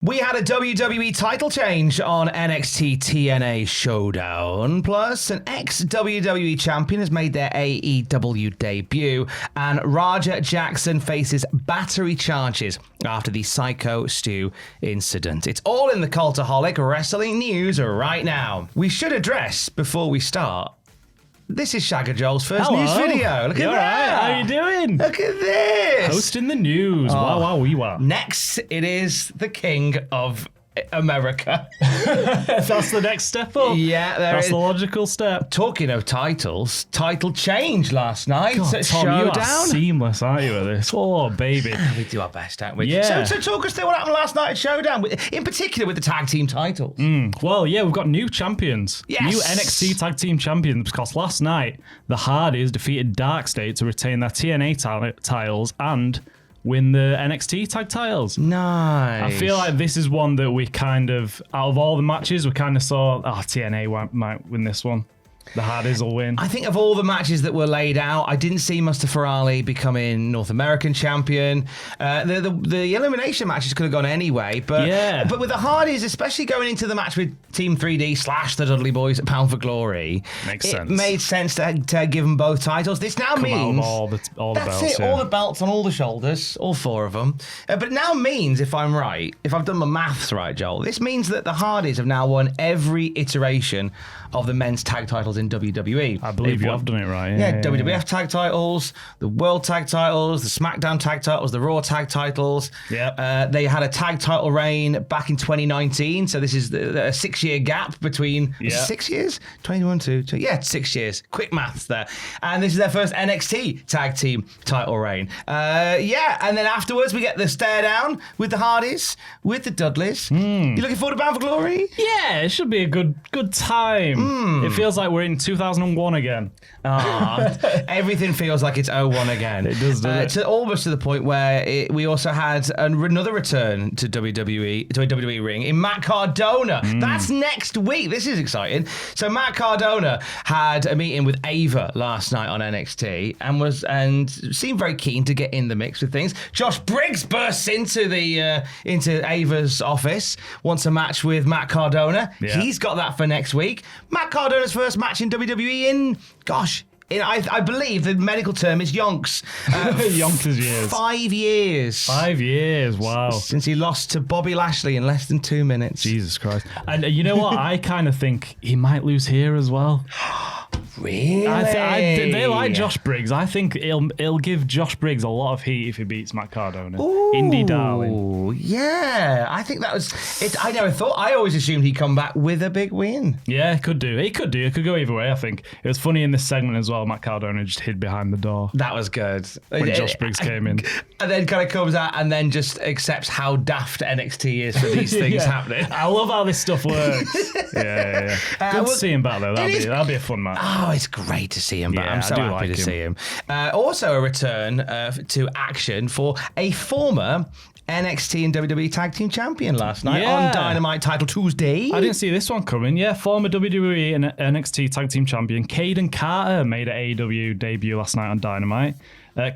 We had a WWE title change on NXT-TNA Showdown. Plus, an ex-WWE champion has made their AEW debut. And Raja Jackson faces battery charges after the Syko Stu incident. It's all in the Cultaholic Wrestling news right now. We should address, before we start, this is Shagger Joel's first news video. Look at that. Right. How you doing? Look at this. Hosting the news. Wow. Next, it is the king of America. That's the next step up. Yeah, that's the logical step. Talking of titles, title change last night at Tom, Showdown. you are seamless, aren't you, at this? Oh, baby. We do our best, don't we? Yeah. So talk us through what happened last night at Showdown, in particular with the tag team titles. Well, yeah, we've got new champions. Yes. New NXT Tag Team champions, because last night, the Hardys defeated Dark State to retain their TNA titles and win the NXT Tag Titles. Nice. I feel like this is one that we kind of, out of all the matches, we kind of saw, TNA might win this one. The Hardys will win. I think of all the matches that were laid out, I didn't see Mustafa Ali becoming North American champion. The elimination matches could have gone anyway, but with the Hardys, especially going into the match with Team 3D / the Dudley Boys at Pound for Glory, Makes it sense. made sense to give them both titles. This now means all the that's belts. it, Yeah. all the belts on all the shoulders, all four of them. But it now means, if I'm right, if I've done my maths right, Joel, this means that the Hardys have now won every iteration of the men's tag titles in WWE. I believe you have done it right. Yeah, WWF tag titles, the World tag titles, the SmackDown tag titles, the Raw tag titles. Yep. They had a tag title reign back in 2019, so this is a 6-year gap between 6 years? 21 to 6 years. Quick maths there. And this is their first NXT tag team title reign. And then afterwards we get the stare down with the Hardys, with the Dudleys. You looking forward to Bound for Glory? Yeah, it should be a good time. It feels like we're in 2001 again. Everything feels like it's 01 again. It does, doesn't it? It's almost to the point where we also had another return to a WWE ring in Matt Cardona. That's next week. This is exciting. So Matt Cardona had a meeting with Ava last night on NXT and seemed very keen to get in the mix with things. Josh Briggs bursts into Ava's office, wants a match with Matt Cardona. Yeah. He's got that for next week. Matt Cardona's first match in WWE I believe the medical term is yonks. Yonkers years. 5 years. 5 years, wow. Since he lost to Bobby Lashley in less than 2 minutes. Jesus Christ. And you know what? I kind of think he might lose here as well. Really? They like Josh Briggs. I think it'll give Josh Briggs a lot of heat if he beats Matt Cardona. Ooh, Indie darling. Yeah. I think that was it. I never thought. I always assumed he'd come back with a big win. Yeah, it could do. It could go either way, I think. It was funny in this segment as well. Matt Cardona just hid behind the door. That was good. When Josh Briggs came in. And then kind of comes out and then just accepts how daft NXT is for these things happening. I love how this stuff works. yeah. Good to see him back though. That'll be a fun match. Oh, it's great to see him back. Yeah, I'm so happy to see him. Also a return to action for a former NXT and WWE Tag Team Champion last night on Dynamite Title Tuesday. I didn't see this one coming. Yeah, former WWE and NXT Tag Team Champion Caden Carter made an AEW debut last night on Dynamite.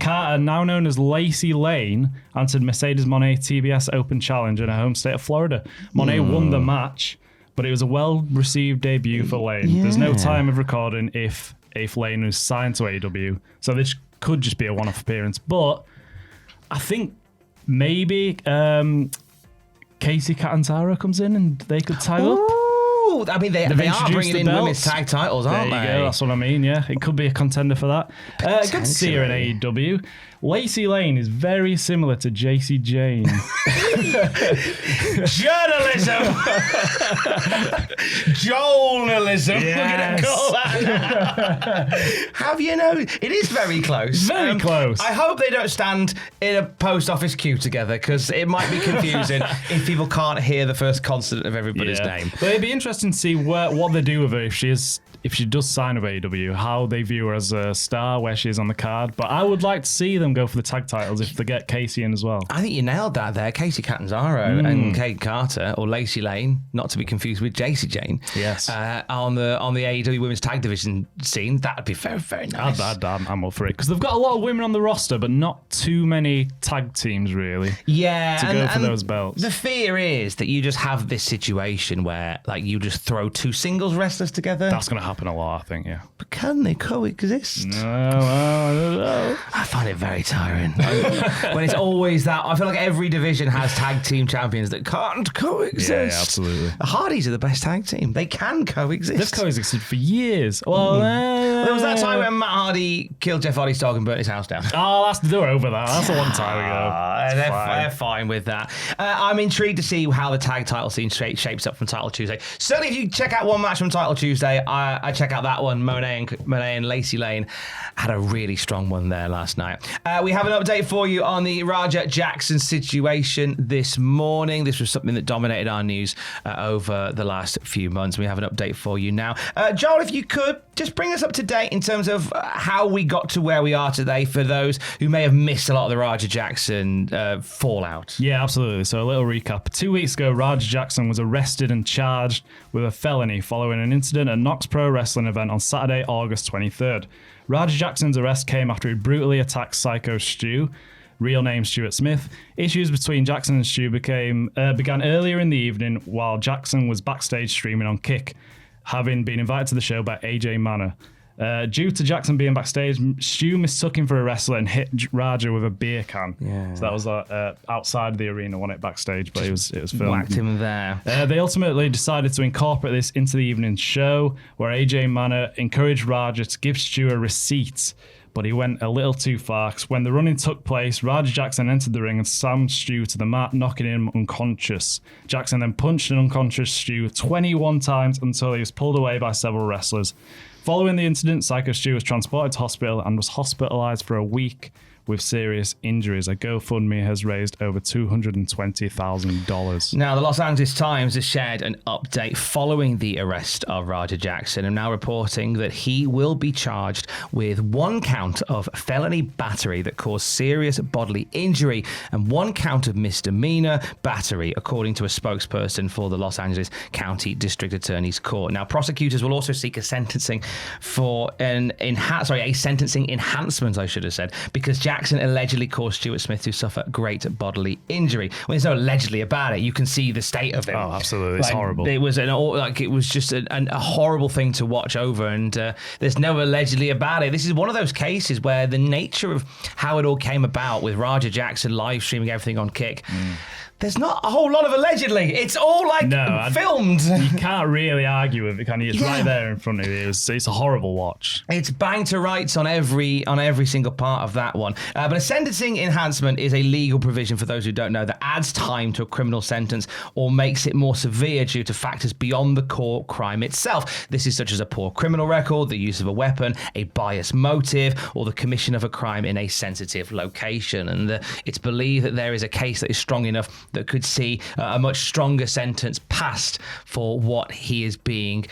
Carter, now known as Lacey Lane, answered Mercedes Moné TBS Open Challenge in her home state of Florida. Moné won the match, but it was a well-received debut for Lane. Yeah. There's no time of recording if Lane was signed to AEW, so this could just be a one-off appearance. But I think maybe Casey Catanzaro comes in and they could tie up. I mean, they are bringing in women's tag titles, aren't they? There you go, that's what I mean, yeah. It could be a contender for that. Good to see her in AEW. Lacey Lane is very similar to JC Jane. Journalism! Journalism, Yes. we're going to call that. Have you know? It is very close. Very close. I hope they don't stand in a post office queue together because it might be confusing if people can't hear the first consonant of everybody's name. But it'd be interesting to see what they do with her if she is if she does sign with AEW, how they view her as a star, where she is on the card. But I would like to see them go for the tag titles if they get Casey in as well. I think you nailed that there. Casey Catanzaro and Kate Carter, or Lacey Lane, not to be confused with Jacy Jane. Yes. On the AEW Women's Tag Division scene, that would be very, very nice. I'm up for it. Because they've got a lot of women on the roster, but not too many tag teams, really. Yeah. To go for those belts. The fear is that you just have this situation where you just throw two singles wrestlers together. That's going to happen a lot, I think, yeah. But can they coexist? No, I don't know. I find it very tiring. When it's always that. I feel like every division has tag team champions that can't coexist. Yeah, absolutely. The Hardys are the best tag team. They can coexist. They've coexisted for years. Well, there was that time when Matt Hardy killed Jeff Hardy's dog and burnt his house down. Oh, they're over that. That's a long time ago. They're fine with that. I'm intrigued to see how the tag title scene shapes up from Title Tuesday. Certainly, if you check out one match from Title Tuesday, I check out that one. Monet and Lacey Lane had a really strong one there last night. We have an update for you on the Raja Jackson situation this morning. This was something that dominated our news over the last few months. We have an update for you now. Joel, if you could, just bring us up to date in terms of how we got to where we are today for those who may have missed a lot of the Raja Jackson fallout. Yeah, absolutely. So a little recap. 2 weeks ago, Raja Jackson was arrested and charged with a felony following an incident at Knox Pro Wrestling event on Saturday, August 23rd. Raja Jackson's arrest came after he brutally attacked Syko Stu, real name Stuart Smith. Issues between Jackson and Stu began earlier in the evening while Jackson was backstage streaming on Kick, having been invited to the show by AJ Manor. Due to Jackson being backstage, Stu mistook him for a wrestler and hit Raja with a beer can. Yeah. So that was outside the arena, wasn't it, backstage? But it was filmed. Whacked him there. They ultimately decided to incorporate this into the evening's show, where AJ Manor encouraged Raja to give Stu a receipt, but he went a little too far. Because when the running took place, Raja Jackson entered the ring and slammed Stu to the mat, knocking him unconscious. Jackson then punched an unconscious Stu 21 times until he was pulled away by several wrestlers. Following the incident, Syko Stu was transported to hospital and was hospitalized for a week with serious injuries. A GoFundMe has raised over $220,000. Now, the Los Angeles Times has shared an update following the arrest of Raja Jackson and now reporting that he will be charged with 1 count of felony battery that caused serious bodily injury and 1 count of misdemeanor battery, according to a spokesperson for the Los Angeles County District Attorney's Court. Now, prosecutors will also seek a sentencing for a sentencing enhancement, I should have said, because Jackson allegedly caused Stuart Smith to suffer great bodily injury. When there's no allegedly about it, you can see the state of him. Oh, absolutely. It's horrible. It was just a horrible thing to watch over, and there's no allegedly about it. This is one of those cases where the nature of how it all came about with Raja Jackson live streaming everything on Kick, there's not a whole lot of allegedly. It's all filmed. You can't really argue with it, can you? It's right there in front of you. It's a horrible watch. It's bang to rights on every single part of that one. But a sentencing enhancement is a legal provision, for those who don't know, that adds time to a criminal sentence or makes it more severe due to factors beyond the core crime itself. This is such as a poor criminal record, the use of a weapon, a biased motive, or the commission of a crime in a sensitive location. And it's believed that there is a case that is strong enough that could see a much stronger sentence passed for what he is being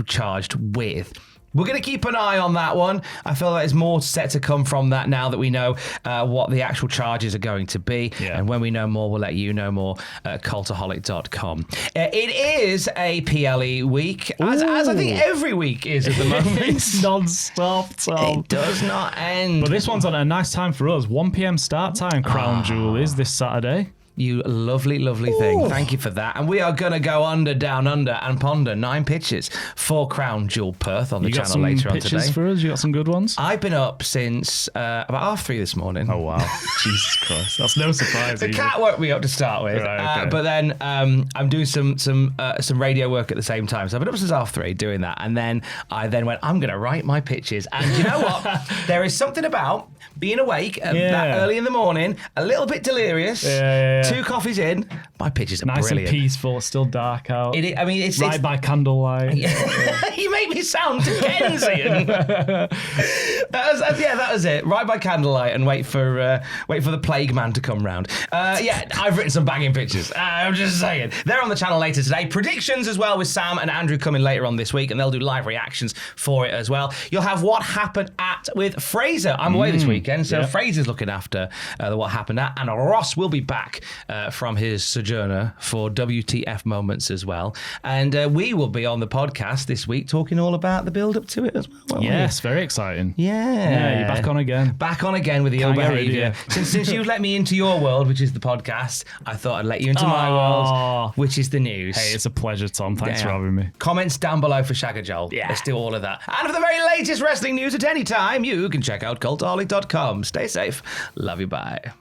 charged with. We're going to keep an eye on that one. I feel like there's more set to come from that now that we know what the actual charges are going to be. Yeah. And when we know more, we'll let you know more at cultaholic.com. It is a PLE week, as I think every week is at the moment. It's non-stop, Tom. It does not end. But this one's on a nice time for us. 1 p.m. start time, Crown Jewel is this Saturday. You lovely, lovely thing. Thank you for that. And we are going to go under, down, under, and ponder 9 pitches for Crown Jewel Perth on the channel later on today. You got some pitches for us? You got some good ones? I've been up since about 3:30 this morning. Oh, wow. Jesus Christ. That's no surprise. The cat woke me up to start with. Right, okay. But then I'm doing some radio work at the same time. So I've been up since 3:30 doing that. And then I went, I'm going to write my pitches. And you know what? There is something about being awake that early in the morning, a little bit delirious, 2 coffees in, My pictures are nice brilliant. and peaceful. It's still dark out. It's right by candlelight. You make me sound Dickensian. That was it. Right by candlelight and wait for the plague man to come round. I've written some banging pictures. I'm just saying. They're on the channel later today. Predictions as well with Sam and Andrew coming later on this week, and they'll do live reactions for it as well. You'll have what happened with Fraser. I'm away this weekend, so Fraser's looking after the what happened at, and Ross will be back from his sojourner for WTF moments as well. And we will be on the podcast this week talking all about the build up to it as well. Yes, very exciting. Yeah, you're back on again. Back on again with the ill behaviour. Since you let me into your world, which is the podcast, I thought I'd let you into my world, which is the news. Hey, it's a pleasure, Tom. Thanks for having me. Comments down below for Shagger Joel. Yeah. Let's do all of that. And for the very latest wrestling news at any time, you can check out cultaholic.com. Stay safe. Love you. Bye.